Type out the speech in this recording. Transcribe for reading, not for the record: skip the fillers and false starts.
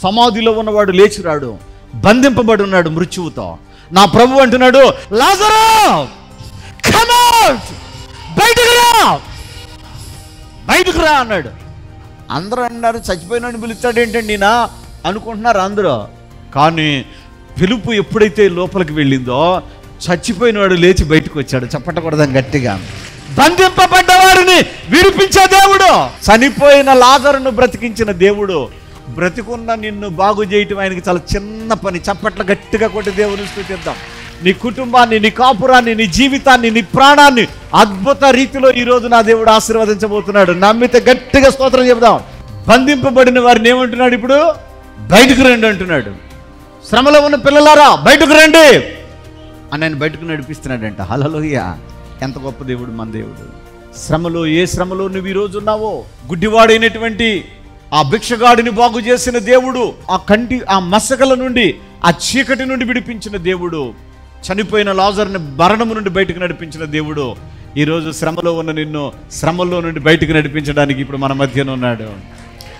సమాధిలో ఉన్నవాడు లేచిరాడు, బంధింపబడి ఉన్నాడు మృత్యువుతో. నా ప్రభు అంటున్నాడు, లాజరు కమ్ అవుట్, బయటకు రా, బయటకు రా అన్నాడు. అందరూ అన్నారు, చచ్చిపోయినాడు పిలుస్తాడు ఏంటండి నా అనుకుంటున్నారు అందరూ. కానీ పిలుపు ఎప్పుడైతే లోపలికి వెళ్ళిందో చచ్చిపోయినవాడు లేచి బయటకు వచ్చాడు. చెప్పటకూడదాం గట్టిగా. బంధింపబడ్డ వారిని విడిపించే దేవుడు, చనిపోయిన లాజరును బ్రతికించిన దేవుడు, బ్రతికున్న నిన్ను బాగు చేయటం ఆయనకి చాలా చిన్న పని. చప్పట్ల గట్టిగా కొట్టి దేవుని స్తుతిద్దాం. నీ కుటుంబాన్ని, నీ కాపురాన్ని, నీ జీవితాన్ని, నీ ప్రాణాన్ని అద్భుత రీతిలో ఈరోజు నా దేవుడు ఆశీర్వదించబోతున్నాడు. నమ్మితే గట్టిగా స్తోత్రం చెబుదాం. బంధింపబడిన వారిని ఏమంటున్నాడు ఇప్పుడు? బయటకు రండి అంటున్నాడు. శ్రమలో ఉన్న పిల్లలారా బయటకు రండి అని ఆయన బయటకు నడిపిస్తున్నాడంట. హల్లెలూయా! ఎంత గొప్ప దేవుడు మన దేవుడు. శ్రమలో, ఏ శ్రమలో నువ్వు ఈరోజు ఉన్నావో, గుడ్డివాడైనటువంటి ఆ భిక్షగాడిని బాగు చేసిన దేవుడు, ఆ మసకల నుండి, ఆ చీకటి నుండి విడిపించిన దేవుడు, చనిపోయిన లాజరుని మరణము నుండి బయటకు నడిపించిన దేవుడు, ఈరోజు శ్రమలో ఉన్న నిన్ను శ్రమలో నుండి బయటకు నడిపించడానికి ఇప్పుడు మన మధ్యన ఉన్నాడు.